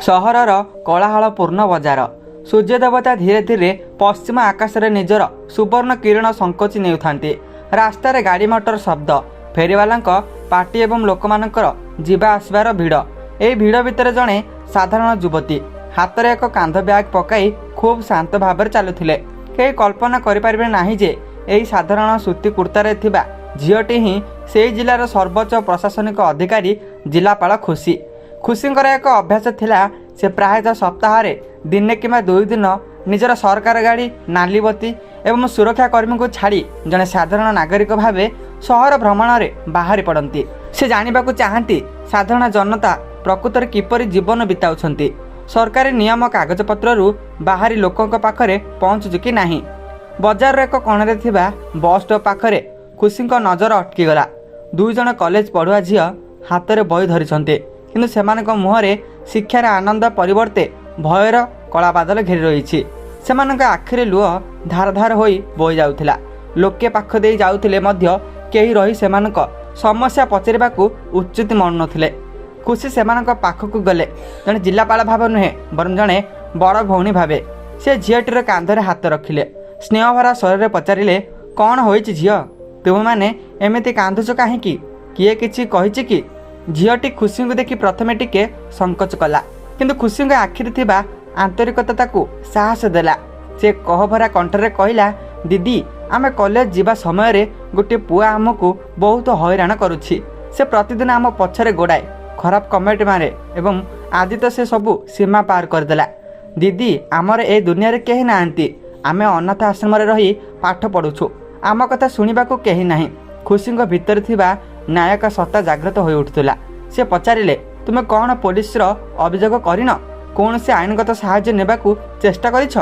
सहरर कोलाहलपूर्ण बजार सूर्य देवता धीरे धीरे पश्चिम आकाश में निजर सुवर्ण किरण संकोची नेउथांती। रास्तार गाड़ी मोटर शब्द, फेरीवाला पार्टी एवं लोकमानकर जीवा आसबार भिड़। ए भिड़ भितर जड़े साधारण युवती हाथ में एक कांध बैग पकाई खूब शांत भाव चलुले। कई कल्पना करें ना जे यही साधारण सूती कुर्तार झीटी ही से जिलार सर्वोच्च प्रशासनिक अधिकारी जिलापाल खुशी। खुशींकर एक अभ्यास थिला से प्रायतः सप्ताह दिने कि दुई दिन निजर सरकार गाड़ी नालीबती एवं सुरक्षाकर्मी को छाड़ी जड़े साधारण नागरिक भाव सहर भ्रमण में बाहरी पड़ती। से जानवाक चाहती साधारण जनता प्रकृत में किपरि जीवन बिताउछंती, सरकारी नियम कागजपत्रु बाहरी लोकों पाखरे पहुँचुची कि नहीं। बजार एक कोणे थिबा बस स्टॉप पाखरे खुशी नजर अटकीगला। दुई जन कॉलेज पढ़ुआ झील हाथ में बही धरिछन्ते, किंतु सेमानक मुहरे शिक्षार आनंद परिवर्ते भयर कला बादल घेरी रही। सेमानक आखिरे लुह धार धार होई बोई जाउथिला। लोके पाख दे जाउथिले मध्य केही रही सेमानक समस्या पचारिबाकू उचित मनु नथिले। खुशी सेमानक पाखकू गले। जने जिलापाल भाव नुहे बरं जने बड़ भौणी भावे से झीटीर कांधरे हाथ रखिले। स्नेहभरा स्वर पचारिले, कौन होइछि झील, तुम मैंने एमती कांधुच कहीं किए किछि कहिछि कि? झीटी खुशी को देखि प्रथमे टिके संकोच कला, किंतु खुशी आखिरी थिबा आंतरिकता को साहस देला। से कहभरा कंठरे कहला, दीदी आमे कॉलेज जीवा समय रे गोटे पुआ आमको बहुत हैरान करुछि। से प्रतिदिन आम पछरे गोड़ाए, खराब कमेंट मारे एवं आज तो से सबू सीमा पार करदेला। दीदी आमर ए दुनिया रे केही नाहंती, आमे अनाथ आश्रम रे रही पाठ पढ़ुछु, आम कथा शुणिबाकू केही नाही। खुशी भितर थिबा नायक सत्ता जागृत हो उठुला। से पचारिले, तुमे कौन पुलिस अभियोग करिन, कौन से आईनगत साहाय्य नेबाकू चेष्टा करिछ?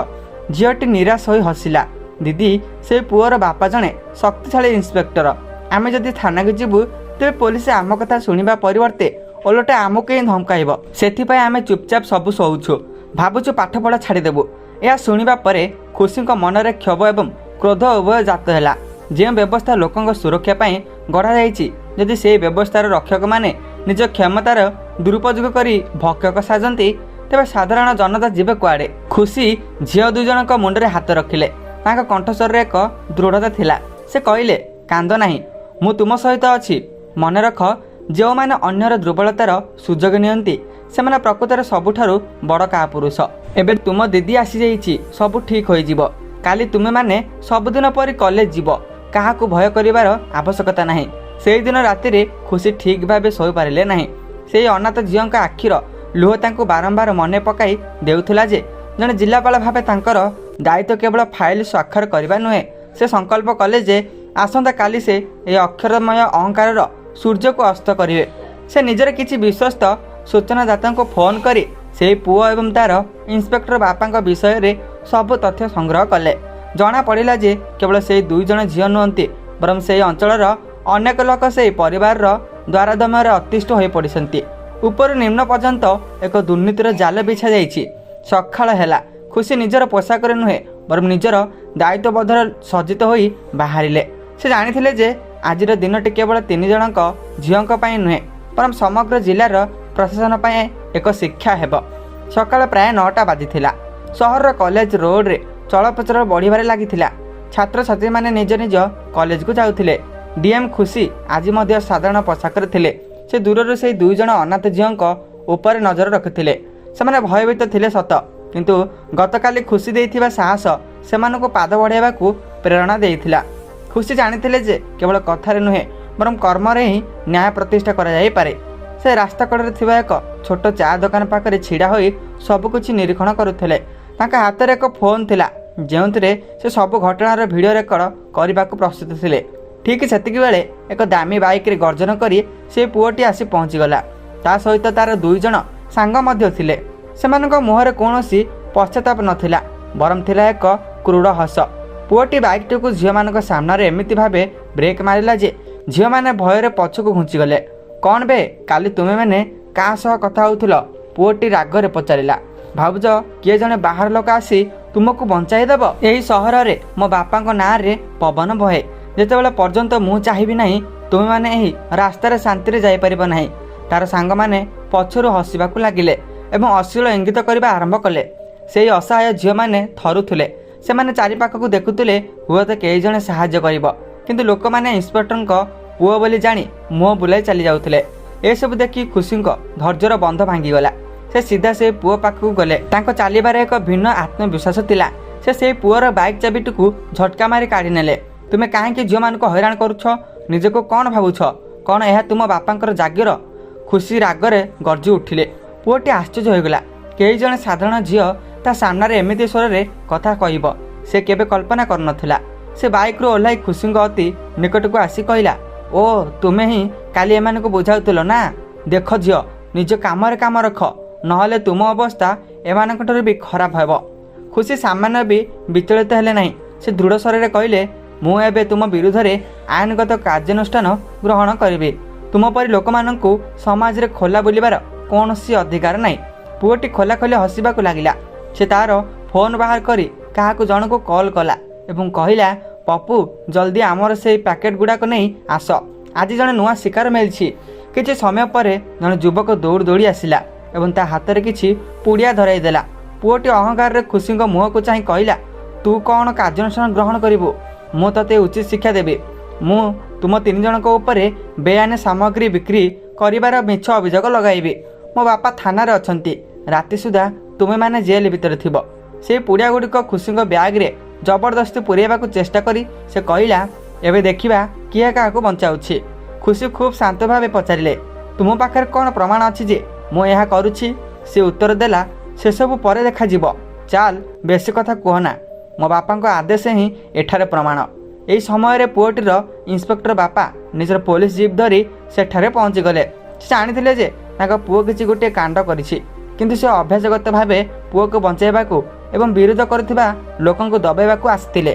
झीटी निराश हो हसिला। दीदी से पुअर बापा जने शक्तिशाली इंस्पेक्टर, आमे जदि थाना को जीवु तेरे पुलिस आम कथा शुणिबा परिवर्ते ओलटे आमको ही धमकाइब। सेथिपाई आमे चुपचाप सबु सहुछु, भाबुछु पाठ पढ़ा छाड़देबु। यह शुणिबा परे खुशी मनरे क्षोभ एवं क्रोध उभय जात है। जो व्यवस्था लोकों सुरक्षा पाई गढ़ा जाइछि, जदि से व्यवस्थार रक्षक माने निज क्षमतार दुरुपयोग करी भक्षक साजती, तेबे साधारण जनता जीवे कुआडे। खुशी झील दुई जनक मुंडरे हाथ रखिले। तांका कंठस्वर एक दृढ़ता थिला। से कहिले, कांद नाही, मु तुम सहित अछि। मन रख, जो माने अन्यर दुर्बलतार सुजोग नियंती सेमाने प्रकृतर सबुठारु बड़ कापुरुष। एबे तुम दीदी आसी जाइछि, सब ठीक होई जिवो। काली तुमे माने सबुदिन परि कॉलेज जीव, काहाकू भय करिवार आवश्यकता नाही। से दिन राति रे खुशी ठीक भावे सोई पारिले नाही। से अनाथ झील आखिर लुह तांको बारंबार मने पकाई देउथला जे जने जिलापाल भावे तांकर दायित्व केवल फाइल स्वाक्षर करबा नुहे। से संकल्प कले जे आसंता काली से ए अक्षरमय अहंकार सूर्य को अस्त करिवे। से निजर किछि विश्वस्त सूचनादाता को फोन करी से पुओ एवं तार इंस्पेक्टर बापा विषय रे सब तथ्य संग्रह कले। जना पड़ा जे केवल से दुई जन झील नुहति, बरं से अंचलर अनेक लोक से परिवार द्वारादमय अतिष्ठ हो पड़ती। ऊपर निम्न पर्यंत एक दुर्नीतिर जाल बिछा जाइछि। सकाळ हेला, खुशी निजर पोशाक नुहे बरं निजर दायित्वबोधर सज्जित होई बाहरिले। से जानिथिले जे आजिर दिनटी केवल तीन जनक झील नुहे बरं समग्र जिलार प्रशासन पाई एक शिक्षा हेब। सकाळ प्राय 9टा बाजिथिला। सहर कॉलेज रोड रे चलप्रचल बढ़िबारे लागिथिला। छात्र छात्री माने निज निज कॉलेज को जाउथिले। डीएम खुशी आज मध्य साधारण पोशाक थिले। से दूरରୁ से दुई जन अनाथ झील ऊपर नजर रखिथिले। सेमाने भयभीत थिले सत, किंतु गतकाली खुशी देइथिबा साहस सेमानकु पाद बढ़ाइबाकू प्रेरणा देइथिला। खुशी जानिथिले जे केवल कथारे नुहे बरं कर्मरे ही न्याय प्रतिष्ठा करा जाई पारे। से रास्ता कड़े थिबा एक छोट चा दुकान पाखरे छिड़ा होई सबकुछ निरीक्षण करुथिले। तांका हाथ में एक फोन थिला, जेउंथिरे से सब घटनार वीडियो रेकर्ड करबाकू प्रस्तुत थिले। ठीक सेतिकी बेले एक दामी बाइक रे गर्जन करी से पुओटी आसी पहुँचीगला। ता सहित तार दुई जन सांग मध्य थिले। सेमानक मुहरे कौनसी पश्चाताप नथिला, बरं थिला एक क्रूर हस। पुओटी बाइकटी को झील मानक सामने एमिति भावे ब्रेक मारिला जे झील माने भୟରେ पछकु घुंचीगले। कौन बे, काली तुमे मैंने क्या सह कथा होउथिल? पुओटी रागरे पचारिला। भाबुज किए जने बाहर लोक आसी तुमको बंचाई देब? यही सहर रे मो बापा ना रे पवन बहे। जेतेबेले पर्यंत मु चाहिबी नाही तुमे माने एही रास्तार शांति रे जाई परिबो नाही। तार सांग माने पछरु हसिबाकू लागिले। ଏବଂ ଅଶ୍ଳୀଳ ଇଙ୍ଗିତ କରିବା ଆରମ୍ଭ କଲେ। ସେହି ଅସହାୟ ଝିଅମାନେ ଥରୁଥିଲେ। ସେମାନେ ଚାରିପାଖକୁ ଦେଖୁଥିଲେ ହୁଏତ କେହି ଜଣେ ସାହାଯ୍ୟ କରିବ, କିନ୍ତୁ ଲୋକମାନେ ଇନ୍ସପେକ୍ଟରଙ୍କ ପୁଅ ବୋଲି ଜାଣି ମୁହଁ ବୁଲାଇ ଚାଲି ଯାଉଥିଲେ। ଏସବୁ ଦେଖି ଖୁସିଙ୍କ ଧୈର୍ଯ୍ୟର ବନ୍ଧ ଭାଙ୍ଗିଗଲା। ସେ ସିଧା ସେ ପୁଅ ପାଖକୁ ଗଲେ। ତାଙ୍କ ଚାଲିବାରେ ଏକ ଭିନ୍ନ ଆତ୍ମବିଶ୍ୱାସ ଥିଲା। ସେ ସେହି ପୁଅର ବାଇକ୍ ଚାବିଟିକୁ ଝଟକା ମାରି କାଢ଼ି ନେଲେ। ତୁମେ କାହିଁକି ଝିଅମାନଙ୍କୁ ହଇରାଣ କରୁଛ? ନିଜକୁ କ'ଣ ଭାବୁଛ? କ'ଣ ଏହା ତୁମ ବାପାଙ୍କର ଜାଗିର? ଖୁସି ରାଗରେ ଗର୍ଜି ଉଠିଲେ। ପୁଅଟି ଆଶ୍ଚର୍ଯ୍ୟ ହୋଇଗଲା। କେହି ଜଣେ ସାଧାରଣ ଝିଅ ତା ସାମ୍ନାରେ ଏମିତି ସ୍ୱରରେ କଥା କହିବ ସେ କେବେ କଳ୍ପନା କରୁନଥିଲା। ସେ ବାଇକ୍ରୁ ଓହ୍ଲାଇ ଖୁସିଙ୍କ ଅତି ନିକଟକୁ ଆସି କହିଲା, ଓ ତୁମେ ହିଁ କାଲି ଏମାନଙ୍କୁ ବୁଝାଉଥିଲ ନା? ଦେଖ ଝିଅ, ନିଜ କାମରେ କାମ ରଖ, ନହେଲେ ତୁମ ଅବସ୍ଥା ଏମାନଙ୍କଠାରୁ ବି ଖରାପ ହେବ। ଖୁସି ସାମାନ୍ୟ ବି ବିଚଳିତ ହେଲେ ନାହିଁ। ସେ ଦୃଢ଼ ସ୍ୱରରେ କହିଲେ, ମୁଁ ଏବେ ତୁମ ବିରୁଦ୍ଧରେ ଆଇନଗତ କାର୍ଯ୍ୟାନୁଷ୍ଠାନ ଗ୍ରହଣ କରିବି। ତୁମ ପରି ଲୋକମାନଙ୍କୁ ସମାଜରେ ଖୋଲା ବୁଲିବାର କୌଣସି ଅଧିକାର ନାହିଁ। ପୁଅଟି ଖୋଲାଖୋଲି ହସିବାକୁ ଲାଗିଲା। ସେ ତାର ଫୋନ୍ ବାହାର କରି କାହାକୁ ଜଣକୁ କଲ୍ କଲା ଏବଂ କହିଲା, ପପୁ ଜଲ୍ଦି ଆମର ସେହି ପ୍ୟାକେଟ୍ ଗୁଡ଼ାକ ନେଇ ଆସ, ଆଜି ଜଣେ ନୂଆ ଶିକାର ମିଳିଛି। କିଛି ସମୟ ପରେ ଜଣେ ଯୁବକ ଦୌଡ଼ି ଦୌଡ଼ି ଆସିଲା ଏବଂ ତା ହାତରେ କିଛି ପୁଡ଼ିଆ ଧରାଇ ଦେଲା। ପୁଅଟି ଅହଙ୍କାରରେ ଖୁସିଙ୍କ ମୁହଁକୁ ଚାହିଁ କହିଲା, ତୁ କ'ଣ କାର୍ଯ୍ୟାନୁଷ୍ଠାନ ଗ୍ରହଣ କରିବୁ? ମୁଁ ତୋତେ ଉଚିତ ଶିକ୍ଷା ଦେବି। ମୁଁ ତୁମ 3 ଜଣଙ୍କ ଉପରେ ବେଆଇନ ସାମଗ୍ରୀ ବିକ୍ରି କରିବାର ମିଛ ଅଭିଯୋଗ ଲଗାଇବି। ମୋ ବାପା ଥାନାରେ ଅଛନ୍ତି। ରାତି ସୁଦ୍ଧା ତୁମେମାନେ ଜେଲ୍ ଭିତରେ ଥିବ। ସେହି ପୁଡ଼ିଆ ଗୁଡ଼ିକ ଖୁସିଙ୍କ ବ୍ୟାଗ୍ରେ ଜବରଦସ୍ତି ପୁରେଇବାକୁ ଚେଷ୍ଟା କରି ସେ କହିଲା, ଏବେ ଦେଖିବା କିଏ କାହାକୁ ବଞ୍ଚାଉଛି। ଖୁସି ଖୁବ୍ ଶାନ୍ତ ଭାବେ ପଚାରିଲେ, ତୁମ ପାଖରେ କ'ଣ ପ୍ରମାଣ ଅଛି ଯେ ମୁଁ ଏହା କରୁଛି? ସେ ଉତ୍ତର ଦେଲା, ସେସବୁ ପରେ ଦେଖାଯିବ। ଚାଲ, ବେଶୀ କଥା କୁହନା। ମୋ ବାପାଙ୍କ ଆଦେଶ ହିଁ ଏଠାରେ ପ୍ରମାଣ। ଏହି ସମୟରେ ପୁଅଟିର ଇନ୍ସପେକ୍ଟର ବାପା ନିଜର ପୋଲିସ ଜିପ୍ ଧରି ସେଠାରେ ପହଞ୍ଚିଗଲେ। ସେ ଜାଣିଥିଲେ ଯେ ତାଙ୍କ ପୁଅ କିଛି ଗୋଟିଏ କାଣ୍ଡ କରିଛି, କିନ୍ତୁ ସେ ଅଭ୍ୟାସଗତ ଭାବେ ପୁଅକୁ ବଞ୍ଚାଇବାକୁ ଏବଂ ବିରୋଧ କରୁଥିବା ଲୋକଙ୍କୁ ଦବାଇବାକୁ ଆସିଥିଲେ।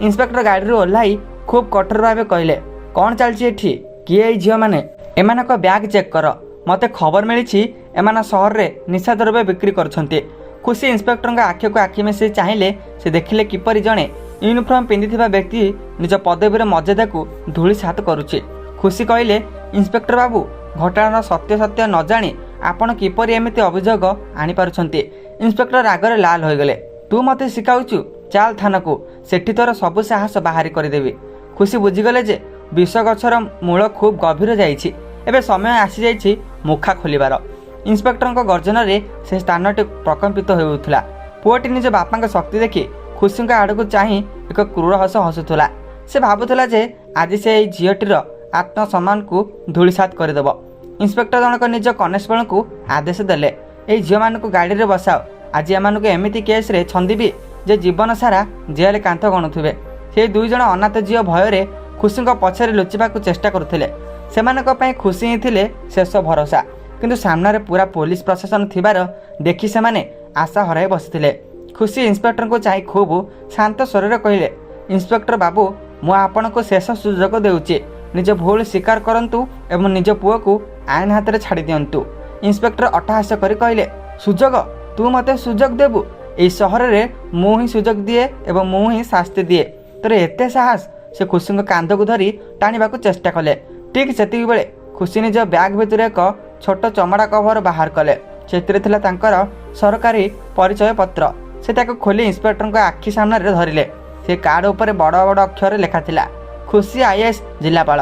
ଇନ୍ସପେକ୍ଟର ଗାଡ଼ିରୁ ଓହ୍ଲାଇ ଖୁବ୍ କଠୋର ଭାବେ କହିଲେ, କ'ଣ ଚାଲିଛି ଏଠି? କିଏ ଏଇ ଝିଅମାନେ? ଏମାନଙ୍କ ବ୍ୟାଗ୍ ଚେକ୍ କର। ମୋତେ ଖବର ମିଳିଛି ଏମାନେ ସହରରେ ନିଶାଦ୍ରବ୍ୟ ବିକ୍ରି କରୁଛନ୍ତି। ଖୁସି ଇନ୍ସପେକ୍ଟରଙ୍କ ଆଖିକୁ ଆଖି ମିଶାଇ ଚାହିଁଲେ। ସେ ଦେଖିଲେ କିପରି ଜଣେ ୟୁନିଫର୍ମ ପିନ୍ଧିଥିବା ବ୍ୟକ୍ତି ନିଜ ପଦବୀର ମର୍ଯ୍ୟାଦାକୁ ଧୂଳିସାତ କରୁଛି। ଖୁସି କହିଲେ, ଇନ୍ସପେକ୍ଟର ବାବୁ, ଘଟଣାର ସତ୍ୟାସତ୍ୟ ନ ଜାଣି ଆପଣ କିପରି ଏମିତି ଅଭିଯୋଗ ଆଣିପାରୁଛନ୍ତି? ଇନ୍ସପେକ୍ଟର ରାଗରେ ଲାଲ ହୋଇଗଲେ। ତୁ ମୋତେ ଶିଖାଉଛୁ? ଚାଲ ଥାନାକୁ, ସେଠି ତୋର ସବୁ ସାହସ ବାହାରି କରିଦେବି। ଖୁସି ବୁଝିଗଲେ ଯେ ବିଷ ଗଛର ମୂଳ ଖୁବ୍ ଗଭୀର ଯାଇଛି। ଏବେ ସମୟ ଆସିଯାଇଛି ମୁଖା ଖୋଲିବାର। ଇନ୍ସପେକ୍ଟରଙ୍କ ଗର୍ଜନରେ ସେ ସ୍ଥାନଟି ପ୍ରକମ୍ପିତ ହେଉଥିଲା। ପୁଅଟି ନିଜ ବାପାଙ୍କ ଶକ୍ତି ଦେଖି ଖୁସିଙ୍କ ଆଡ଼କୁ ଚାହିଁ ଏକ କ୍ରୂର ହସ ହସୁଥିଲା। ସେ ଭାବୁଥିଲା ଯେ ଆଜି ସେ ଏହି ଝିଅଟିର ଆତ୍ମସମ୍ମାନକୁ ଧୂଳିସାତ କରିଦେବ। ଇନ୍ସପେକ୍ଟର ଜଣକ ନିଜ କନେଷ୍ଟବଳଙ୍କୁ ଆଦେଶ ଦେଲେ, ଏହି ଝିଅମାନଙ୍କୁ ଗାଡ଼ିରେ ବସାଅ। ଆଜି ଏମାନଙ୍କୁ ଏମିତି କେସ୍ରେ ଛନ୍ଦିବି ଯେ ଜୀବନ ସାରା ଜେଲ୍ କାନ୍ଥ ଗଣୁଥିବେ। ସେହି 2 ଜଣ ଅନାଥ ଝିଅ ଭୟରେ ଖୁସିଙ୍କ ପଛରେ ଲୁଚିବାକୁ ଚେଷ୍ଟା କରୁଥିଲେ। ସେମାନଙ୍କ ପାଇଁ ଖୁସି ହିଁ ଥିଲେ ଶେଷ ଭରସା। କିନ୍ତୁ ସାମ୍ନାରେ ପୁରା ପୋଲିସ ପ୍ରଶାସନ ଥିବାର ଦେଖି ସେମାନେ ଆଶା ହରାଇ ବସିଥିଲେ। ଖୁସି ଇନ୍ସପେକ୍ଟରଙ୍କୁ ଚାହିଁ ଖୁବ୍ ଶାନ୍ତ ସ୍ୱରରେ କହିଲେ, ଇନ୍ସପେକ୍ଟର ବାବୁ, ମୁଁ ଆପଣଙ୍କୁ ଶେଷ ସୁଯୋଗ ଦେଉଛି। ନିଜ ଭୁଲ ସ୍ୱୀକାର କରନ୍ତୁ ଏବଂ ନିଜ ପୁଅକୁ ଆଇନ ହାତରେ ଛାଡ଼ି ଦିଅନ୍ତୁ। ଇନ୍ସପେକ୍ଟର ଅଟ୍ଟହାସ୍ୟ କରି କହିଲେ, ସୁଯୋଗ? ତୁ ମୋତେ ସୁଯୋଗ ଦେବୁ? ଏହି ସହରରେ ମୁଁ ହିଁ ସୁଯୋଗ ଦିଏ ଏବଂ ମୁଁ ହିଁ ଶାସ୍ତି ଦିଏ। ତୋର ଏତେ ସାହସ? ସେ ଖୁସିଙ୍କ କାନ୍ଧକୁ ଧରି ଟାଣିବାକୁ ଚେଷ୍ଟା କଲେ। ଠିକ୍ ସେତିକିବେଳେ ଖୁସି ନିଜ ବ୍ୟାଗ୍ ଭିତରୁ ଏକ ଛୋଟ ଚମଡ଼ା କଭର ବାହାର କଲେ। ସେଥିରେ ଥିଲା ତାଙ୍କର ସରକାରୀ ପରିଚୟ ପତ୍ର। ସେ ତାକୁ ଖୋଲି ଇନ୍ସପେକ୍ଟରଙ୍କ ଆଖି ସାମ୍ନାରେ ଧରିଲେ। ସେ କାର୍ଡ଼ ଉପରେ ବଡ଼ ବଡ଼ ଅକ୍ଷରରେ ଲେଖାଥିଲା, ଖୁସି ଆଇଏଏସ୍ ଜିଲ୍ଲାପାଳ।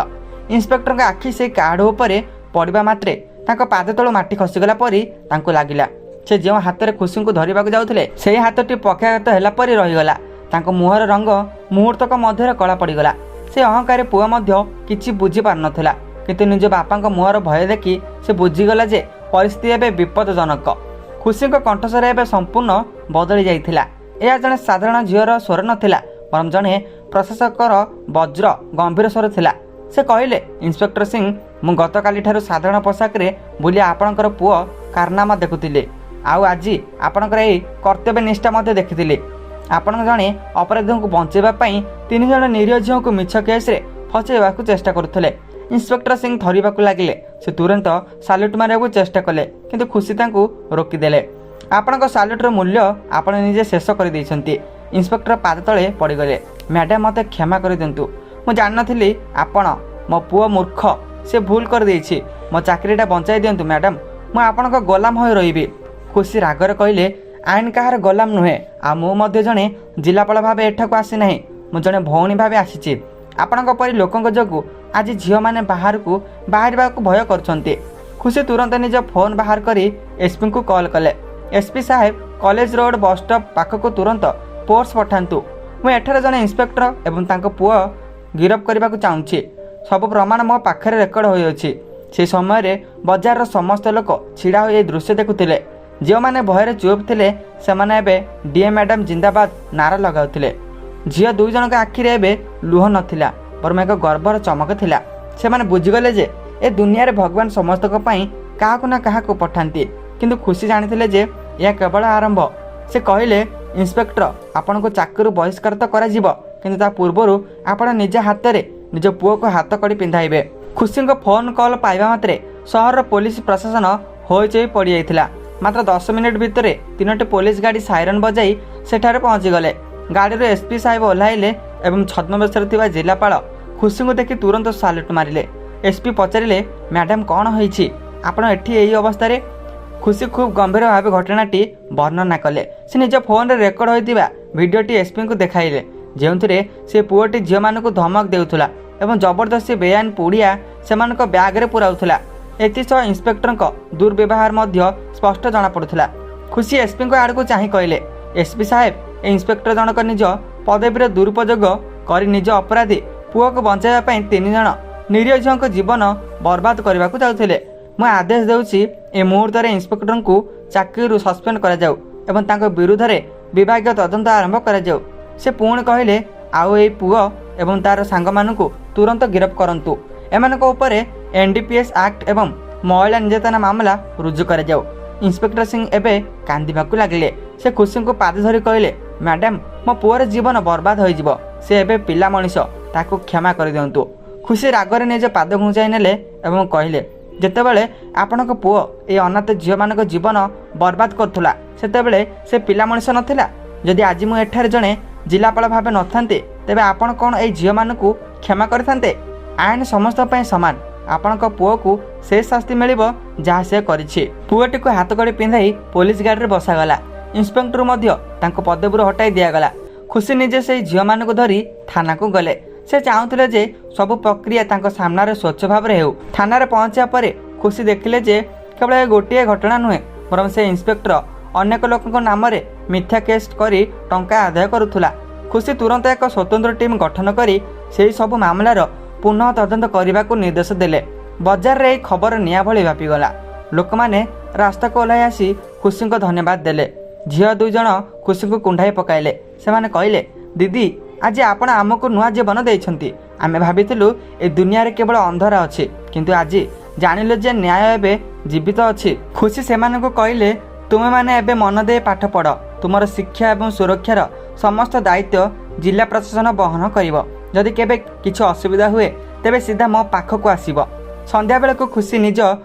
ଇନ୍ସପେକ୍ଟରଙ୍କ ଆଖି ସେହି କାର୍ଡ଼ ଉପରେ ପଡ଼ିବା ମାତ୍ରେ ତାଙ୍କ ପାଦ ତଳୁ ମାଟି ଖସିଗଲା ପରି ତାଙ୍କୁ ଲାଗିଲା। ସେ ଯେଉଁ ହାତରେ ଖୁସିଙ୍କୁ ଧରିବାକୁ ଯାଉଥିଲେ ସେହି ହାତଟି ପକ୍ଷାଘାତ ହେଲା ପରି ରହିଗଲା। ତାଙ୍କ ମୁହଁର ରଙ୍ଗ ମୁହୂର୍ତ୍ତକ ମଧ୍ୟରେ କଳା ପଡ଼ିଗଲା। ସେ ଅହଙ୍କାରୀ ପୁଅ ମଧ୍ୟ କିଛି ବୁଝିପାରୁନଥିଲା, କିନ୍ତୁ ନିଜ ବାପାଙ୍କ ମୁହଁର ଭୟ ଦେଖି ସେ ବୁଝିଗଲା ଯେ ପରିସ୍ଥିତି ଏବେ ବିପଦଜନକ। ଖୁସିଙ୍କ କଣ୍ଠସ୍ୱର ଏବେ ସମ୍ପୂର୍ଣ୍ଣ ବଦଳି ଯାଇଥିଲା। ଏହା ଜଣେ ସାଧାରଣ ଝିଅର ସ୍ୱର ନଥିଲା, ବରଂ ଜଣେ ପ୍ରଶାସକର ବଜ୍ର ଗମ୍ଭୀର ସ୍ୱର ଥିଲା। ସେ କହିଲେ, ଇନ୍ସପେକ୍ଟର ସିଂ, ମୁଁ ଗତକାଲିଠାରୁ ସାଧାରଣ ପୋଷାକରେ ବୁଲି ଆପଣଙ୍କର ପୁଅ କାରନାମା ଦେଖୁଥିଲି। ଆଉ ଆଜି ଆପଣଙ୍କର ଏହି କର୍ତ୍ତବ୍ୟ ନିଷ୍ଠା ମଧ୍ୟ ଦେଖିଥିଲି। ଆପଣ ଜଣେ ଅପରାଧୀଙ୍କୁ ବଞ୍ଚାଇବା ପାଇଁ 3 ଜଣ ନିରୀହ ଝିଅଙ୍କୁ ମିଛ କେସ୍ରେ ଫସାଇବାକୁ ଚେଷ୍ଟା କରୁଥିଲେ। ଇନ୍ସପେକ୍ଟର ସିଂ ଥରିବାକୁ ଲାଗିଲେ। ସେ ତୁରନ୍ତ ସାଲ୍ୟୁଟ୍ ମାରିବାକୁ ଚେଷ୍ଟା କଲେ, କିନ୍ତୁ ଖୁସି ତାଙ୍କୁ ରୋକିଦେଲେ। ଆପଣଙ୍କ ସାଲ୍ୟୁଟ୍ର ମୂଲ୍ୟ ଆପଣ ନିଜେ ଶେଷ କରିଦେଇଛନ୍ତି। ଇନ୍ସପେକ୍ଟର ପାଦ ତଳେ ପଡ଼ିଗଲେ। ମ୍ୟାଡ଼ାମ୍, ମୋତେ କ୍ଷମା କରିଦିଅନ୍ତୁ। ମୁଁ ଜାଣିନଥିଲି ଆପଣ। ମୋ ପୁଅ ମୂର୍ଖ, ସେ ଭୁଲ କରିଦେଇଛି। ମୋ ଚାକିରିଟା ବଞ୍ଚାଇ ଦିଅନ୍ତୁ ମ୍ୟାଡ଼ାମ୍। ମୁଁ ଆପଣଙ୍କ ଗୋଲାମ ହୋଇ ରହିବି। ଖୁସି ରାଗରେ କହିଲେ, ଆଇନ କାହାର ଗୋଲାମ ନୁହେଁ, ଆଉ ମୁଁ ମଧ୍ୟ ଜଣେ ଜିଲ୍ଲାପାଳ ଭାବେ ଏଠାକୁ ଆସିନାହିଁ, ମୁଁ ଜଣେ ଭଉଣୀ ଭାବେ ଆସିଛି। ଆପଣଙ୍କ ପରି ଲୋକଙ୍କ ଯୋଗୁଁ ଆଜି ଝିଅମାନେ ବାହାରିବାକୁ ଭୟ କରୁଛନ୍ତି। ଖୁସି ତୁରନ୍ତ ନିଜ ଫୋନ୍ ବାହାର କରି ଏସ୍ପିଙ୍କୁ କଲ୍ କଲେ। ଏସ୍ପି ସାହେବ, କଲେଜ ରୋଡ଼ ବସ୍ ଷ୍ଟପ୍ ପାଖକୁ ତୁରନ୍ତ ଫୋର୍ସ ପଠାନ୍ତୁ। ମୁଁ ଏଠାରେ ଜଣେ ଇନ୍ସପେକ୍ଟର ଏବଂ ତାଙ୍କ ପୁଅ ଗିରଫ କରିବାକୁ ଚାହୁଁଛି। ସବୁ ପ୍ରମାଣ ମୋ ପାଖରେ ରେକର୍ଡ ହୋଇଅଛି। ସେହି ସମୟରେ ବଜାରର ସମସ୍ତ ଲୋକ ଛିଡ଼ା ହୋଇ ଏହି ଦୃଶ୍ୟ ଦେଖୁଥିଲେ। ଯେଉଁମାନେ ଭୟରେ ଚୁପ୍ ଥିଲେ ସେମାନେ ଏବେ ଡିଏ ମ୍ୟାଡାମ ଜିନ୍ଦାବାଦ ନାରା ଲଗାଉଥିଲେ। ଝିଅ ଦୁଇ ଜଣଙ୍କ ଆଖିରେ ଏବେ ଲୁହ ନଥିଲା, ବରଂ ଏକ ଗର୍ବର ଚମକ ଥିଲା। ସେମାନେ ବୁଝିଗଲେ ଯେ ଏ ଦୁନିଆରେ ଭଗବାନ ସମସ୍ତଙ୍କ ପାଇଁ କାହାକୁ ନା କାହାକୁ ପଠାନ୍ତି, କିନ୍ତୁ ଖୁସି ଜାଣିଥିଲେ ଯେ ଏହା କେବଳ ଆରମ୍ଭ। ସେ କହିଲେ, ଇନ୍ସପେକ୍ଟର, ଆପଣଙ୍କୁ ଚାକିରିରୁ ବହିଷ୍କାର ତ କରାଯିବ, କିନ୍ତୁ ତା ପୂର୍ବରୁ ଆପଣ ନିଜ ହାତରେ ନିଜ ପୁଅକୁ ହାତ କଡ଼ି ପିନ୍ଧାଇବେ। ଖୁସିଙ୍କ ଫୋନ୍ କଲ୍ ପାଇବା ମାତ୍ରେ ସହରର ପୋଲିସ ପ୍ରଶାସନ ହୋଇଚୋଇ ପଡ଼ିଯାଇଥିଲା। ମାତ୍ର 10 ମିନିଟ୍ ଭିତରେ 3ଟି ପୋଲିସ ଗାଡ଼ି ସାଇରନ୍ ବଜାଇ ସେଠାରେ ପହଞ୍ଚିଗଲେ। ଗାଡ଼ିରୁ ଏସ୍ପି ସାହେବ ଓହ୍ଲାଇଲେ ଏବଂ ଛଦ୍ମବେଶରେ ଥିବା ଜିଲ୍ଲାପାଳ ଖୁସିଙ୍କୁ ଦେଖି ତୁରନ୍ତ ସାଲ୍ୟୁଟ୍ ମାରିଲେ। ଏସ୍ପି ପଚାରିଲେ, ମ୍ୟାଡାମ, କ'ଣ ହୋଇଛି? ଆପଣ ଏଠି ଏହି ଅବସ୍ଥାରେ? ଖୁସି ଖୁବ୍ ଗମ୍ଭୀର ଭାବେ ଘଟଣାଟି ବର୍ଣ୍ଣନା କଲେ। ସେ ନିଜ ଫୋନ୍ରେ ରେକର୍ଡ ହୋଇଥିବା ଭିଡ଼ିଓଟି ଏସ୍ପିଙ୍କୁ ଦେଖାଇଲେ, ଯେଉଁଥିରେ ସେ ପୁଅଟି ଝିଅମାନଙ୍କୁ ଧମକ ଦେଉଥିଲା ଏବଂ ଜବରଦସ୍ତି ବେଆଇନ ପୁଡ଼ିଆ ସେମାନଙ୍କ ବ୍ୟାଗ୍ରେ ପୁରାଉଥିଲା। ଏଥିସହ ଇନ୍ସପେକ୍ଟରଙ୍କ ଦୁର୍ବ୍ୟବହାର ମଧ୍ୟ ସ୍ପଷ୍ଟ ଜଣାପଡ଼ୁଥିଲା। ଖୁସି ଏସ୍ପିଙ୍କ ଆଡ଼କୁ ଚାହିଁ କହିଲେ, ଏସ୍ପି ସାହେବ, ଏ ଇନ୍ସପେକ୍ଟର ଜଣକ ନିଜ ପଦବୀର ଦୁରୁପଯୋଗ କରି ନିଜ ଅପରାଧୀ ପୁଅକୁ ବଞ୍ଚାଇବା ପାଇଁ 3 ଜଣ ନିରୀହ ଝିଅଙ୍କ ଜୀବନ ବର୍ବାଦ କରିବାକୁ ଯାଉଥିଲେ। ମୁଁ ଆଦେଶ ଦେଉଛି, ଏ ମୁହୂର୍ତ୍ତରେ ଇନ୍ସପେକ୍ଟରଙ୍କୁ ଚାକିରିରୁ ସସ୍ପେଣ୍ଡ କରାଯାଉ ଏବଂ ତାଙ୍କ ବିରୁଦ୍ଧରେ ବିଭାଗୀୟ ତଦନ୍ତ ଆରମ୍ଭ କରାଯାଉ। ସେ ପୁଣି କହିଲେ, ଆଉ ଏହି ପୁଅ ଏବଂ ତାର ସାଙ୍ଗମାନଙ୍କୁ ତୁରନ୍ତ ଗିରଫ କରନ୍ତୁ। ଏମାନଙ୍କ ଉପରେ NDPS ଆକ୍ଟ ଏବଂ ମହିଳା ନିର୍ଯାତନା ମାମଲା ରୁଜୁ କରାଯାଉ। ଇନ୍ସପେକ୍ଟର ସିଂ ଏବେ କାନ୍ଦିବାକୁ ଲାଗିଲେ। ସେ ଖୁସିଙ୍କୁ ପାଦ ଧରି କହିଲେ, ମ୍ୟାଡାମ, ମୋ ପୁଅର ଜୀବନ ବର୍ବାଦ ହୋଇଯିବ। ସେ ଏବେ ପିଲା ମଣିଷ, ତାକୁ କ୍ଷମା କରିଦିଅନ୍ତୁ। ଖୁସି ରାଗରେ ନିଜ ପାଦ ଘୁଞ୍ଚାଇ ନେଲେ ଏବଂ କହିଲେ, ଯେତେବେଳେ ଆପଣଙ୍କ ପୁଅ ଏହି ଅନାଥ ଝିଅମାନଙ୍କ ଜୀବନ ବର୍ବାଦ କରୁଥିଲା ସେତେବେଳେ ସେ ପିଲା ମଣିଷ ନଥିଲା? ଯଦି ଆଜି ମୁଁ ଏଠାରେ ଜଣେ ଜିଲ୍ଲାପାଳ ଭାବେ ନଥାନ୍ତି, ତେବେ ଆପଣ କ'ଣ ଏହି ଝିଅମାନଙ୍କୁ କ୍ଷମା କରିଥାନ୍ତେ? ଆଇନ ସମସ୍ତଙ୍କ ପାଇଁ ସମାନ। ଆପଣଙ୍କ ପୁଅକୁ ସେ ଶାସ୍ତି ମିଳିବ ଯାହା ସେ କରିଛି। ପୁଅଟିକୁ ହାତକଡ଼ି ପିନ୍ଧାଇ ପୋଲିସ ଗାଡ଼ିରେ ବସାଗଲା। ଇନ୍ସପେକ୍ଟର ମଧ୍ୟ ତାଙ୍କ ପଦବୀରୁ ହଟାଇ ଦିଆଗଲା। ଖୁସି ନିଜେ ସେହି ଝିଅମାନଙ୍କୁ ଧରି ଥାନାକୁ ଗଲେ। ସେ ଚାହୁଁଥିଲେ ଯେ ସବୁ ପ୍ରକ୍ରିୟା ତାଙ୍କ ସାମ୍ନାରେ ସ୍ୱଚ୍ଛ ଭାବରେ ହେଉ। ଥାନାରେ ପହଞ୍ଚିବା ପରେ ଖୁସି ଦେଖିଲେ ଯେ କେବଳ ଏ ଗୋଟିଏ ଘଟଣା ନୁହେଁ, ବରଂ ସେ ଇନ୍ସପେକ୍ଟର ଅନେକ ଲୋକଙ୍କ ନାମରେ ମିଥ୍ୟା କେସ୍ କରି ଟଙ୍କା ଆଦାୟ କରୁଥିଲା। ଖୁସି ତୁରନ୍ତ ଏକ ସ୍ୱତନ୍ତ୍ର ଟିମ୍ ଗଠନ କରି ସେହି ସବୁ ମାମଲାର ପୁନଃ ତଦନ୍ତ କରିବାକୁ ନିର୍ଦ୍ଦେଶ ଦେଲେ। ବଜାରରେ ଏହି ଖବର ନିଆଁ ଭଳି ବ୍ୟାପିଗଲା। ଲୋକମାନେ ରାସ୍ତାକୁ ଓହ୍ଲାଇ ଆସି ଖୁସିଙ୍କ ଧନ୍ୟବାଦ ଦେଲେ। ଝିଅ 2 ଜଣ ଖୁସିଙ୍କୁ କୁଣ୍ଢାଇ ପକାଇଲେ। ସେମାନେ କହିଲେ, ଦିଦି, ଆଜି ଆପଣ ଆମକୁ ନୂଆ ଜୀବନ ଦେଇଛନ୍ତି। ଆମେ ଭାବିଥିଲୁ ଏ ଦୁନିଆରେ କେବଳ ଅନ୍ଧାର ଅଛି, କିନ୍ତୁ ଆଜି ଜାଣିଲୁ ଯେ ନ୍ୟାୟ ଏବେ ଜୀବିତ ଅଛି। ଖୁସି ସେମାନଙ୍କୁ କହିଲେ, ତୁମେମାନେ ଏବେ ମନ ଦେଇ ପାଠ ପଢ଼। ତୁମର ଶିକ୍ଷା ଏବଂ ସୁରକ୍ଷାର ସମସ୍ତ ଦାୟିତ୍ୱ ଜିଲ୍ଲା ପ୍ରଶାସନ ବହନ କରିବ। ଯଦି କେବେ କିଛି ଅସୁବିଧା ହୁଏ ତେବେ ସିଧା ମୋ ପାଖକୁ ଆସିବ। ସନ୍ଧ୍ୟାବେଳକୁ ଖୁସି ନିଜ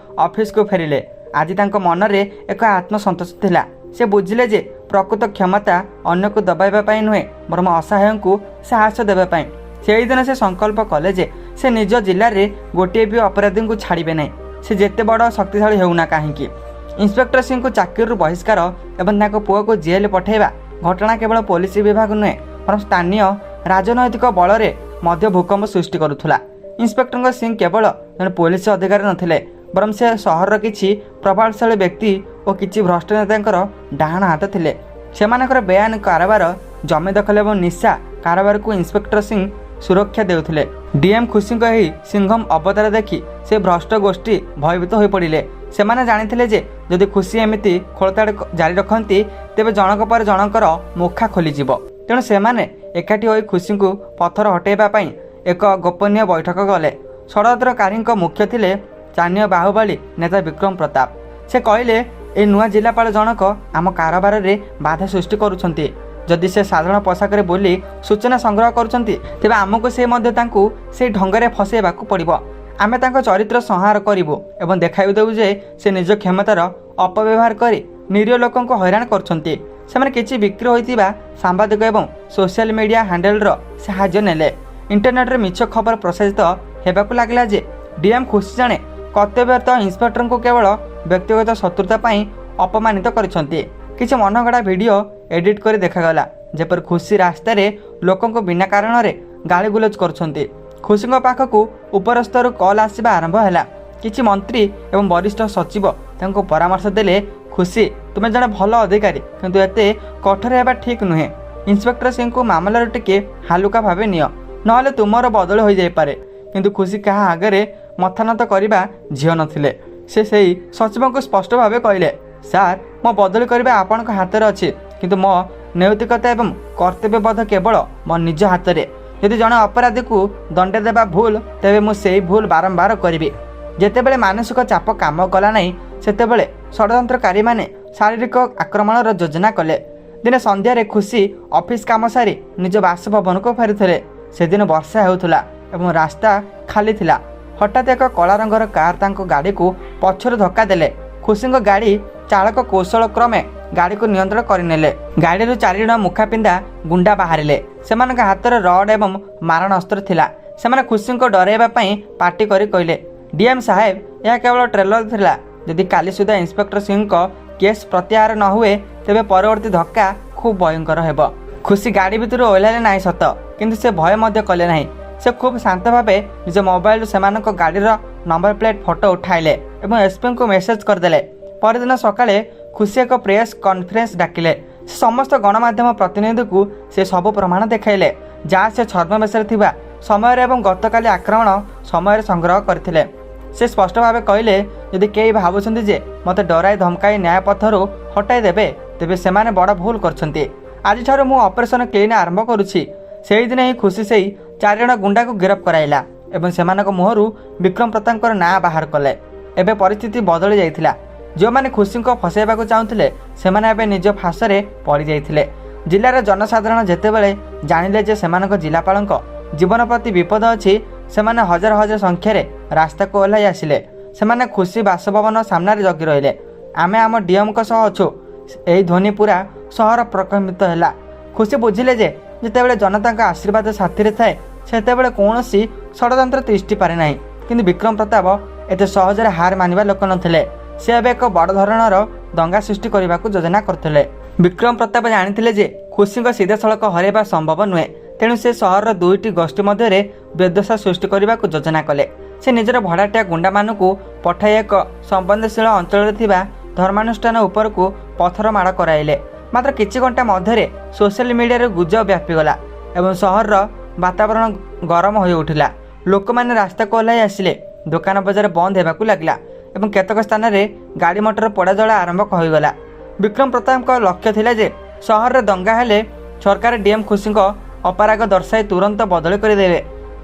ଅଫିସକୁ ଫେରିଲେ। ଆଜି ତାଙ୍କ ମନରେ ଏକ ଆତ୍ମସନ୍ତୋଷ ଥିଲା। ସେ ବୁଝିଲେ ଯେ ପ୍ରକୃତ କ୍ଷମତା ଅନ୍ୟକୁ ଦବାଇବା ପାଇଁ ନୁହେଁ, ବରଂ ଅସହାୟଙ୍କୁ ସାହସ ଦେବା ପାଇଁ। ସେହିଦିନ ସେ ସଂକଳ୍ପ କଲେ ଯେ ସେ ନିଜ ଜିଲ୍ଲାରେ ଗୋଟିଏ ବି ଅପରାଧୀଙ୍କୁ ଛାଡ଼ିବେ ନାହିଁ, ସେ ଯେତେ ବଡ଼ ଶକ୍ତିଶାଳୀ ହେଉନା କାହିଁକି। ଇନ୍ସପେକ୍ଟର ସିଂଙ୍କୁ ଚାକିରିରୁ ବହିଷ୍କାର ଏବଂ ତାଙ୍କ ପୁଅକୁ ଜେଲ୍ ପଠାଇବା ଘଟଣା କେବଳ ପୋଲିସ ବିଭାଗ ନୁହେଁ, ବରଂ ସ୍ଥାନୀୟ ରାଜନୈତିକ ବଳରେ ମଧ୍ୟ ଭୂକମ୍ପ ସୃଷ୍ଟି କରୁଥିଲା। ଇନ୍ସପେକ୍ଟର ସିଂ କେବଳ ଜଣେ ପୋଲିସ ଅଧିକାରୀ ନଥିଲେ, ବରଂ ସେ ସହରର କିଛି ପ୍ରଭାବଶାଳୀ ବ୍ୟକ୍ତି ଓ କିଛି ଭ୍ରଷ୍ଟ ନେତାଙ୍କର ଡାହାଣ ହାତ ଥିଲେ। ସେମାନଙ୍କର ବେଆଇନ କାରବାର, ଜମି ଦଖଲ ଏବଂ ନିଶା କାରବାରକୁ ଇନ୍ସପେକ୍ଟର ସିଂ ସୁରକ୍ଷା ଦେଉଥିଲେ। ଡିଏମ୍ ଖୁସିଙ୍କ ଏହି ସିଂଘମ ଅବତାର ଦେଖି ସେ ଭ୍ରଷ୍ଟ ଗୋଷ୍ଠୀ ଭୟଭୀତ ହୋଇପଡ଼ିଲେ। ସେମାନେ ଜାଣିଥିଲେ ଯେ ଯଦି ଖୁସି ଏମିତି ଖୋଳତାଡ଼ ଜାରି ରଖନ୍ତି ତେବେ ଜଣକ ପରେ ଜଣଙ୍କର ମୁଖା ଖୋଲିଯିବ। ତେଣୁ ସେମାନେ ଏକାଠି ହୋଇ ଖୁସିଙ୍କୁ ପଥର ହଟାଇବା ପାଇଁ ଏକ ଗୋପନୀୟ ବୈଠକ ଗଲେ। ଷଡ଼ଯନ୍ତ୍ରକାରୀଙ୍କ ମୁଖ୍ୟ ଥିଲେ ସ୍ଥାନୀୟ ବାହୁବଳୀ ନେତା ବିକ୍ରମ ପ୍ରତାପ। ସେ କହିଲେ, ଏ ନୂଆ ଜିଲ୍ଲାପାଳ ଜଣକ ଆମ କାରବାରରେ ବାଧା ସୃଷ୍ଟି କରୁଛନ୍ତି। ଯଦି ସେ ସାଧାରଣ ପୋଷାକରେ ବୁଲି ସୂଚନା ସଂଗ୍ରହ କରୁଛନ୍ତି ତେବେ ଆମକୁ ସେ ମଧ୍ୟ ତାଙ୍କୁ ସେହି ଢଙ୍ଗରେ ଫସାଇବାକୁ ପଡ଼ିବ। ଆମେ ତାଙ୍କ ଚରିତ୍ର ସଂହାର କରିବୁ ଏବଂ ଦେଖାଇ ଦେବୁ ଯେ ସେ ନିଜ କ୍ଷମତାର ଅପବ୍ୟବହାର କରି ନିରୀହ ଲୋକଙ୍କୁ ହଇରାଣ କରୁଛନ୍ତି। ସେମାନେ କିଛି ବିକ୍ରି ହୋଇଥିବା ସାମ୍ବାଦିକ ଏବଂ ସୋସିଆଲ ମିଡ଼ିଆ ହ୍ୟାଣ୍ଡେଲର ସାହାଯ୍ୟ ନେଲେ। ଇଣ୍ଟରନେଟ୍ରେ ମିଛ ଖବର ପ୍ରସାରିତ ହେବାକୁ ଲାଗିଲା ଯେ ଡିଏମ୍ ଖୁସି ଜଣେ କର୍ତ୍ତବ୍ୟରତ ଇନ୍ସପେକ୍ଟରଙ୍କୁ କେବଳ ବ୍ୟକ୍ତିଗତ ଶତ୍ରୁତା ପାଇଁ अपमानित କରିଛନ୍ତି। କିଛି ମନଗଢ଼ା ଭିଡ଼ିଓ ଏଡିଟ୍ କରି ଦେଖାଗଲା ଯେପରି ଖୁସି ରାସ୍ତାରେ ଲୋକଙ୍କୁ ବିନା କାରଣରେ ଗାଳିଗୁଲଜ କରୁଛନ୍ତି। ଖୁସିଙ୍କ ପାଖକୁ ଉପରସ୍ତରୁ କଲ୍ ଆସିବା ଆରମ୍ଭ ହେଲା। କିଛି ମନ୍ତ୍ରୀ ଏବଂ ବରିଷ୍ଠ ସଚିବ ତାଙ୍କୁ ପରାମର୍ଶ ଦେଲେ, ଖୁସି ତୁମେ ଜଣେ ଭଲ ଅଧିକାରୀ, କିନ୍ତୁ ଏତେ କଠୋର ହେବା ଠିକ୍ ନୁହେଁ। ଇନ୍ସପେକ୍ଟର ସିଂଙ୍କୁ ମାମଲାରୁ ଟିକେ ହାଲୁକା ଭାବେ ନିଅ, ନହେଲେ ତୁମର ବଦଳ ହୋଇଯାଇପାରେ। କିନ୍ତୁ ଖୁସି କାହା ଆଗରେ ମଥାନତ କରିବା ଝିଅ ନଥିଲେ। ସେ ସେହି ସଚିବଙ୍କୁ ସ୍ପଷ୍ଟ ଭାବେ କହିଲେ, ସାର୍ ମୋ ବଦଳି କରିବା ଆପଣଙ୍କ ହାତରେ ଅଛି, କିନ୍ତୁ ମୋ ନୈତିକତା ଏବଂ କର୍ତ୍ତବ୍ୟବୋଧ କେବଳ ମୋ ନିଜ ହାତରେ। ଯଦି ଜଣେ ଅପରାଧୀକୁ ଦଣ୍ଡ ଦେବା ଭୁଲ, ତେବେ ମୁଁ ସେହି ଭୁଲ ବାରମ୍ବାର କରିବି। ଯେତେବେଳେ ମାନସିକ ଚାପ କାମ କଲା ନାହିଁ, ସେତେବେଳେ ଷଡ଼ଯନ୍ତ୍ରକାରୀମାନେ ଶାରୀରିକ ଆକ୍ରମଣର ଯୋଜନା କଲେ। ଦିନେ ସନ୍ଧ୍ୟାରେ ଖୁସି ଅଫିସ୍ କାମ ସାରି ନିଜ ବାସଭବନକୁ ଫେରୁଥିଲେ। ସେଦିନ ବର୍ଷା ହେଉଥିଲା ଏବଂ ରାସ୍ତା ଖାଲି ଥିଲା। ହଠାତ୍ ଏକ କଳା ରଙ୍ଗର କାର୍ ତାଙ୍କ ଗାଡ଼ିକୁ ପଛରୁ ଧକ୍କା ଦେଲେ। ଖୁସିଙ୍କ ଗାଡ଼ି ଚାଳକ କୌଶଳ କ୍ରମେ ଗାଡ଼ିକୁ ନିୟନ୍ତ୍ରଣ କରିନେଲେ। ଗାଡ଼ିରୁ 4 ଜଣ ମୁଖା ପିନ୍ଧା ଗୁଣ୍ଡା ବାହାରିଲେ। ସେମାନଙ୍କ ହାତରେ ରଡ୍ ଏବଂ ମାରଣାସ୍ତ୍ର ଥିଲା। ସେମାନେ ଖୁସିଙ୍କୁ ଡରାଇବା ପାଇଁ ପାଟି କରି କହିଲେ, ଡିଏମ୍ ସାହେବ, ଏହା କେବଳ ଟ୍ରେଲର ଥିଲା। ଯଦି କାଲି ସୁଦ୍ଧା ଇନ୍ସପେକ୍ଟର ସିଂଙ୍କ କେସ୍ ପ୍ରତ୍ୟାହାର ନ ହୁଏ, ତେବେ ପରବର୍ତ୍ତୀ ଧକ୍କା ଖୁବ୍ ଭୟଙ୍କର ହେବ। ଖୁସି ଗାଡ଼ି ଭିତରୁ ଓହ୍ଲାଇଲେ ନାହିଁ ସତ, କିନ୍ତୁ ସେ ଭୟ ମଧ୍ୟ କଲେ ନାହିଁ। ସେ ଖୁବ୍ ଶାନ୍ତ ଭାବେ ନିଜ ମୋବାଇଲରୁ ସେମାନଙ୍କ ଗାଡ଼ିର ନମ୍ବର ପ୍ଲେଟ୍ ଫଟୋ ଉଠାଇଲେ ଏବଂ ଏସ୍ପିଙ୍କୁ ମେସେଜ କରିଦେଲେ। ପରଦିନ ସକାଳେ ଖୁସି ଏକ ପ୍ରେସ୍ କନଫରେନ୍ସ ଡାକିଲେ। ସେ ସମସ୍ତ ଗଣମାଧ୍ୟମ ପ୍ରତିନିଧିଙ୍କୁ ସେ ସବୁ ପ୍ରମାଣ ଦେଖାଇଲେ, ଯାହା ସେ ଛଦ୍ମବେଶରେ ଥିବା ସମୟରେ ଏବଂ ଗତକାଲି ଆକ୍ରମଣ ସମୟରେ ସଂଗ୍ରହ କରିଥିଲେ। ସେ ସ୍ପଷ୍ଟ ଭାବେ କହିଲେ, ଯଦି କେହି ଭାବୁଛନ୍ତି ଯେ ମୋତେ ଡରାଇ ଧମକାଇ ନ୍ୟାୟ ପଥରୁ ହଟାଇ ଦେବେ, ତେବେ ସେମାନେ ବଡ଼ ଭୁଲ କରିଛନ୍ତି। ଆଜିଠାରୁ ମୁଁ ଅପରେସନ କ୍ଲିନ୍ ଆରମ୍ଭ କରୁଛି। ସେହିଦିନ ହିଁ ଖୁସି ସେହି 4 ଜଣ ଗୁଣ୍ଡାକୁ ଗିରଫ କରାଇଲା ଏବଂ ସେମାନଙ୍କ ମୁହଁରୁ ବିକ୍ରମ ପ୍ରତାପଙ୍କର ନାଁ ବାହାର କଲେ। ଏବେ ପରିସ୍ଥିତି ବଦଳି ଯାଇଥିଲା। ଯେଉଁମାନେ ଖୁସିଙ୍କୁ ଫସାଇବାକୁ ଚାହୁଁଥିଲେ, ସେମାନେ ଏବେ ନିଜ ଫାଶରେ ପଡ଼ିଯାଇଥିଲେ। ଜିଲ୍ଲାର ଜନସାଧାରଣ ଯେତେବେଳେ ଜାଣିଲେ ଯେ ସେମାନଙ୍କ ଜିଲ୍ଲାପାଳଙ୍କ ଜୀବନ ପ୍ରତି ବିପଦ ଅଛି, ସେମାନେ ହଜାର ହଜାର ସଂଖ୍ୟାରେ ରାସ୍ତାକୁ ଓହ୍ଲାଇ ଆସିଲେ। ସେମାନେ ଖୁସି ବାସଭବନ ସାମ୍ନାରେ ଜଗି ରହିଲେ। ଆମେ ଆମ ଡିଏମ୍ଙ୍କ ସହ ଅଛୁ। ଏହି ଧ୍ୱନି ପୁରା ସହର ପ୍ରକମ୍ପିତ ହେଲା। ଖୁସି ବୁଝିଲେ ଯେ ଯେତେବେଳେ ଜନତାଙ୍କ ଆଶୀର୍ବାଦ ସାଥିରେ ଥାଏ, ସେତେବେଳେ କୌଣସି ଷଡ଼ଯନ୍ତ୍ର ତିଷ୍ଠି ପାରେ ନାହିଁ। କିନ୍ତୁ ବିକ୍ରମ ପ୍ରତାପ ଏତେ ସହଜରେ ହାର ମାନିବା ଲୋକ ନଥିଲେ। ସେ ଏବେ ଏକ ବଡ଼ ଧରଣର ଦଙ୍ଗା ସୃଷ୍ଟି କରିବାକୁ ଯୋଜନା କରୁଥିଲେ। ବିକ୍ରମ ପ୍ରତାପ ଜାଣିଥିଲେ ଯେ ଖୁସିଙ୍କ ସିଧାସଳଖ ହରାଇବା ସମ୍ଭବ ନୁହେଁ। ତେଣୁ ସେ ସହରର 2ଟି ଗୋଷ୍ଠୀ ମଧ୍ୟରେ ବେଦଶା ସୃଷ୍ଟି କରିବାକୁ ଯୋଜନା କଲେ। ସେ ନିଜର ଭଡ଼ାଟିଆ ଗୁଣ୍ଡାମାନଙ୍କୁ ପଠାଇ ଏକ ସମ୍ବେଦନଶୀଳ ଅଞ୍ଚଳରେ ଥିବା ଧର୍ମାନୁଷ୍ଠାନ ଉପରକୁ ପଥର ମାଡ଼ କରାଇଲେ। ମାତ୍ର କିଛି ଘଣ୍ଟା ମଧ୍ୟରେ ସୋସିଆଲ ମିଡ଼ିଆରେ ଗୁଜବ ବ୍ୟାପିଗଲା ଏବଂ ସହରର ବାତାବରଣ ଗରମ ହୋଇଉଠିଲା। ଲୋକମାନେ ରାସ୍ତାକୁ ଓହ୍ଲାଇ ଆସିଲେ। ଦୋକାନ ବଜାର ବନ୍ଦ ହେବାକୁ ଲାଗିଲା ଏବଂ କେତେକ ସ୍ଥାନରେ ଗାଡ଼ି ମଟର ପୋଡ଼ାଜଳା ଆରମ୍ଭ ହୋଇଗଲା। ବିକ୍ରମ ପ୍ରତାପଙ୍କ ଲକ୍ଷ୍ୟ ଥିଲା ଯେ ସହରରେ ଦଙ୍ଗା ହେଲେ ସରକାର ଡିଏମ୍ ଖୁସିଙ୍କ ଅପରାଗ ଦର୍ଶାଇ ତୁରନ୍ତ ବଦଳି କରିଦେବେ।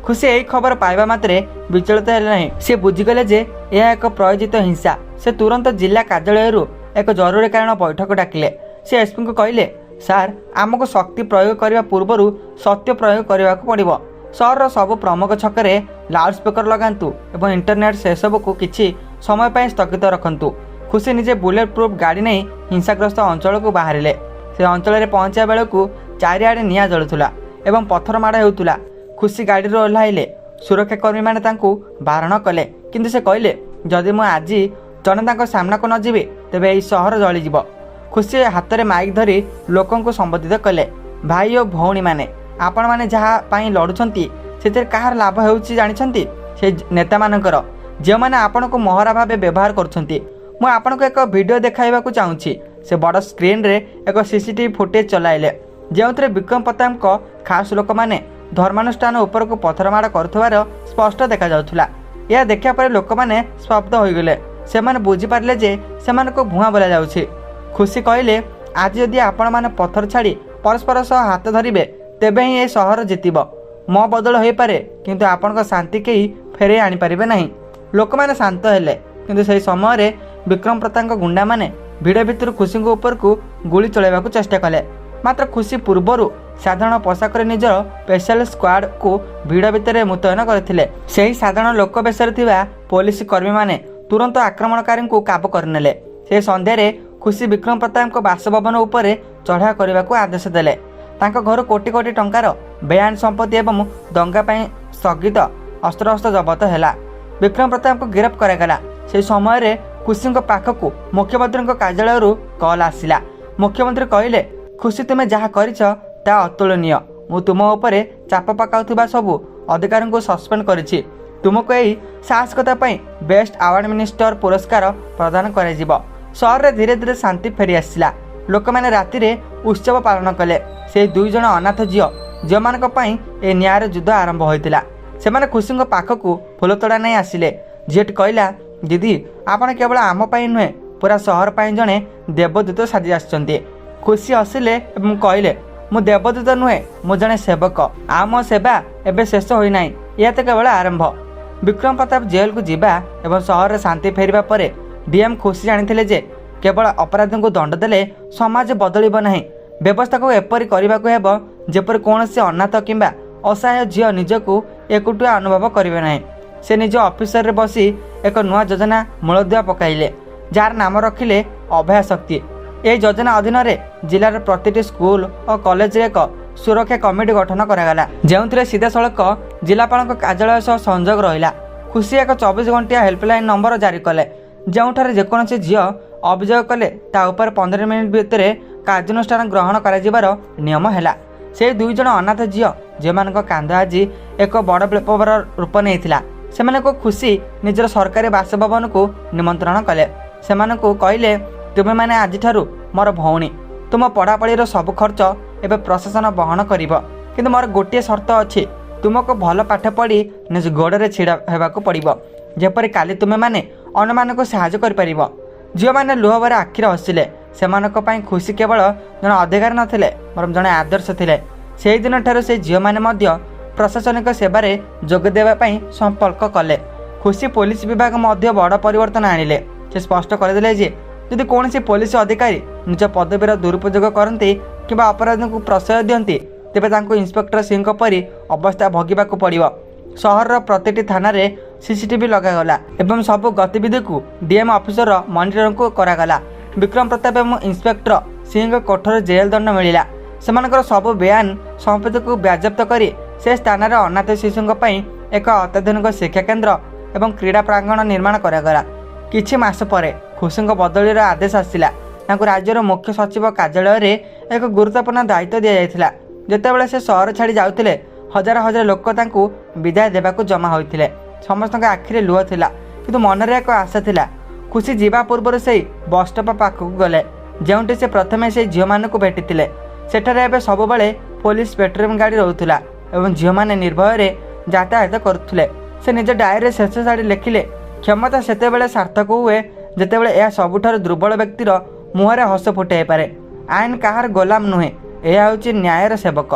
ଖୁସି ଏହି ଖବର ପାଇବା ମାତ୍ରେ ବିଚଳିତ ହେଲେ ନାହିଁ। ସେ ବୁଝିଗଲେ ଯେ ଏହା ଏକ ପ୍ରୟୋଜିତ ହିଂସା। ସେ ତୁରନ୍ତ ଜିଲ୍ଲା କାର୍ଯ୍ୟାଳୟରୁ ଏକ ଜରୁରୀକାଳୀନ ବୈଠକ ଡାକିଲେ। ସେ ଏସ୍ପିଙ୍କୁ କହିଲେ, ସାର୍, ଆମକୁ ଶକ୍ତି ପ୍ରୟୋଗ କରିବା ପୂର୍ବରୁ ସତ୍ୟ ପ୍ରୟୋଗ କରିବାକୁ ପଡ଼ିବ। ସହରର ସବୁ ପ୍ରମୁଖ ଛକରେ ଲାଉଡସ୍ପିକର ଲଗାନ୍ତୁ ଏବଂ ଇଣ୍ଟରନେଟ୍ ସେସବୁକୁ କିଛି ସମୟ ପାଇଁ ସ୍ଥଗିତ ରଖନ୍ତୁ। ଖୁସି ନିଜେ ବୁଲେଟ୍ ପ୍ରୁଫ୍ ଗାଡ଼ି ନେଇ ହିଂସାଗ୍ରସ୍ତ ଅଞ୍ଚଳକୁ ବାହାରିଲେ। ସେ ଅଞ୍ଚଳରେ ପହଞ୍ଚିବା ବେଳକୁ ଚାରିଆଡ଼େ ନିଆଁ ଜଳୁଥିଲା ଏବଂ ପଥର ମାଡ଼ ହେଉଥିଲା। ଖୁସି ଗାଡ଼ିରୁ ଓହ୍ଲାଇଲେ। ସୁରକ୍ଷାକର୍ମୀମାନେ ତାଙ୍କୁ ବାରଣ କଲେ, କିନ୍ତୁ ସେ କହିଲେ, ଯଦି ମୁଁ ଆଜି ଜନତାଙ୍କ ସାମ୍ନାକୁ ନ ଯିବି, ତେବେ ଏହି ସହର ଜଳିଯିବ। ଖୁସି ହାତରେ ମାଇକ୍ ଧରି ଲୋକଙ୍କୁ ସମ୍ବୋଧିତ କଲେ, ଭାଇ ଓ ଭଉଣୀମାନେ, ଆପଣମାନେ ଯାହା ପାଇଁ ଲଢ଼ୁଛନ୍ତି, ସେଥିରେ କାହାର ଲାଭ ହେଉଛି ଜାଣିଛନ୍ତି? ସେ ନେତାମାନଙ୍କର, ଯେଉଁମାନେ ଆପଣଙ୍କୁ ମହରା ଭାବେ ବ୍ୟବହାର କରୁଛନ୍ତି। ମୁଁ ଆପଣଙ୍କୁ ଏକ ଭିଡ଼ିଓ ଦେଖାଇବାକୁ ଚାହୁଁଛି। ସେ ବଡ଼ ସ୍କ୍ରିନ୍ରେ ଏକ CCTV ଫୁଟେଜ୍ ଚଲାଇଲେ, ଯେଉଁଥିରେ ବିକ୍ରମ ପ୍ରତାପଙ୍କ ଖାସ୍ ଲୋକମାନେ ଧର୍ମାନୁଷ୍ଠାନ ଉପରକୁ ପଥର ମାଡ଼ କରୁଥିବାର ସ୍ପଷ୍ଟ ଦେଖାଯାଉଥିଲା। ଏହା ଦେଖିବା ପରେ ଲୋକମାନେ ସ୍ତବ୍ଧ ହୋଇଗଲେ। ସେମାନେ ବୁଝିପାରିଲେ ଯେ ସେମାନଙ୍କୁ ଭୁଆଁ ବୋଲାଯାଉଛି। ଖୁସି କହିଲେ, ଆଜି ଯଦି ଆପଣମାନେ ପଥର ଛାଡ଼ି ପରସ୍ପର ସହ ହାତ ଧରିବେ, ତେବେ ହିଁ ଏ ସହର ଜିତିବ। ମୋ ବଦଳ ହୋଇପାରେ, କିନ୍ତୁ ଆପଣଙ୍କ ଶାନ୍ତି କେହି ଫେରାଇ ଆଣିପାରିବେ ନାହିଁ। ଲୋକମାନେ ଶାନ୍ତ ହେଲେ, କିନ୍ତୁ ସେହି ସମୟରେ ବିକ୍ରମ ପ୍ରତାପଙ୍କ ଗୁଣ୍ଡାମାନେ ଭିଡ଼ ଭିତରୁ ଖୁସିଙ୍କ ଉପରକୁ ଗୁଳି ଚଳାଇବାକୁ ଚେଷ୍ଟା କଲେ। ମାତ୍ର ଖୁସି ପୂର୍ବରୁ ସାଧାରଣ ପୋଷାକରେ ନିଜର ସ୍ପେଶାଲ ସ୍କ୍ୱାଡକୁ ଭିଡ଼ ଭିତରେ ମୁତୟନ କରିଥିଲେ। ସେହି ସାଧାରଣ ଲୋକ ବେଶରେ ଥିବା ପୋଲିସ କର୍ମୀମାନେ ତୁରନ୍ତ ଆକ୍ରମଣକାରୀଙ୍କୁ କାବୁ କରିନେଲେ। ସେ ସନ୍ଧ୍ୟାରେ ଖୁସି ବିକ୍ରମ ପ୍ରତାପଙ୍କ ବାସଭବନ ଉପରେ ଚଢ଼ାଉ କରିବାକୁ ଆଦେଶ ଦେଲେ। ତାଙ୍କ ଘରୁ କୋଟି କୋଟି ଟଙ୍କାର ବେଆଇନ ସମ୍ପତ୍ତି ଏବଂ ଦଙ୍ଗା ପାଇଁ ସ୍ଥଗିତ ଅସ୍ତ୍ରଶସ୍ତ୍ର ଜବତ ହେଲା। ବିକ୍ରମ ପ୍ରତାପଙ୍କୁ ଗିରଫ କରାଗଲା। ସେହି ସମୟରେ खुशी पाखक मुख्यमंत्री कार्यालय कल आसला। मुख्यमंत्री कहले, खुशी तुमे जहाँ करिछ ता अतुलनीय। मु तुम उपरे चाप पकाउथिबा सबु अधिकारी को सस्पेंड करिछि। तुमको यही साहसिकता बेस्ट अवार्ड मिनिस्टर पुरस्कार प्रदान कर। सहर में धीरे धीरे शांति फेरी आसला। लोक मैंने राति उत्सव पालन कले। से 2 जन अनाथ झील जो मान ए न्यायर युद्ध आरंभ होता से खुशी पाखक फूलतोड़ा नहीं आसिले। झीटी कहला, दीदी आपण केवल आम नुहे पूरा सहर पर जड़े देवदूत साजी आसुच्चंती। खुशी हसिले कहले, मु देवदूत नुहे, मु जड़े सेवक। आ मो सेवा एबे शेष होना, यह तो केवल आरंभ। विक्रम प्रताप जेल को जीवा एवं सहर में शांति फेरिबा परे डीएम खुशी जानिथिले जे केवल अपराधी को दंड देले समाज बदलिब नहीं। व्यवस्था को एपरी करने को हेब जेपरी कौनसी अनाथ किंबा असहाय झील निजको एकुटिया अनुभव करेंगे नहीं। से निज ऑफिसर रे बसी एक नुआ योजना मूलदुआ पकाइले, जार नाम रखिले अभय शक्ति। यह योजना अधीन जिलार प्रति स्कूल और कॉलेज एक सुरक्षा कमिटी गठन करागला, जो सीधा सड़क जिलापाल कार्यालय सह संजोग रहा। खुशी एक 24 घंटिया हेल्पलाइन नंबर जारी कले, जोठार जेकोसी झील अभियोग कले ता उपर 15 मिनिट भितर कार्यानुष्ठान ग्रहण कर नियम है। से 2 जन अनाथ झील जो कांद आज एक बड़ विप्लवर रूप नहीं से खुशी निजर सरकारी बासभवन को निमंत्रण कले। से कहले, तुमे मैंने आज मोर भौणी, तुम पढ़ापढ़ीर सब खर्च एवं प्रशासन बहन कर, किंतु मोर गोटे शर्त अच्छी, तुमको भल पाठ पढ़ी निज गोड़े छिड़ा होगाक पड़ो, जेपरी काली तुमे मैंने अन्य मानक साहाय्य कर। झील मैंने लुहभरे आखिर हसिले। से खुशी केवल जन अधिकारी नथिले बरं जड़े आदर्श थे। से दिन ठार से झील मैंने प्रशासनिक सेवार जोग देवाई संपर्क कले। खुशी पुलिस विभाग मध्य बड़ परिवर्तन आनिले। से स्पष्ट करदे जे यदि कौन पुलिस अधिकारी निज पदवीर दुरुपयोग करती कि अपराधी को प्रश्रय दियंती तेबे तांको इंस्पेक्टर सिंह परी अवस्था भोगिबाकू पड़िबो। सहर प्रति थाना रे सीसीटीवी लगागला एवं सबु गतिविधि को डीएम ऑफिसर मॉनिटरिंग को करागला। विक्रम प्रताप एवं इंस्पेक्टर सिंह कठोर जेल दंड मिला। सेमानकर सबु बयान संपत्ति को बाजप्त करी से स्थान में अनाथ शिशुओं एक अत्याधुनिक शिक्षा केन्द्र एवं क्रीड़ा प्रांगण निर्माण करागला। किछि मास परे खुशी बदलीर आदेश आसिला। राज्यर मुख्य सचिव कार्यालय में एक गुरुत्वपूर्ण दायित्व दि जाइथिला। जेतेबेले से सहर छाड़ी जाउथिले हजार हजार लोक तांकू विदाय देबाकू जमा होइथिले। समस्त आखिरे लुह थिला, किंतु मनरे एक आशा थिला। खुशी जीवा पूर्व से बस स्टॉप पाखक गले, जोंटी से प्रथमे से झील मान को भेटिथिले। सेठारे एबे सबुबले पुलिस पेट्रोलिंग गाड़ी रहउथिला एवं झील माने निर्भय यातायात करुथिले। से निज डायरी शेष साड़ी लिखिले, क्षमता सेतेबेले सार्थक हुए जेतेबेले यह सबुठार दुर्बल व्यक्तिर मुहरे हस फुटाई पारे। आईन काहार गोलाम नुहे, यह होछि न्यायर सेवक।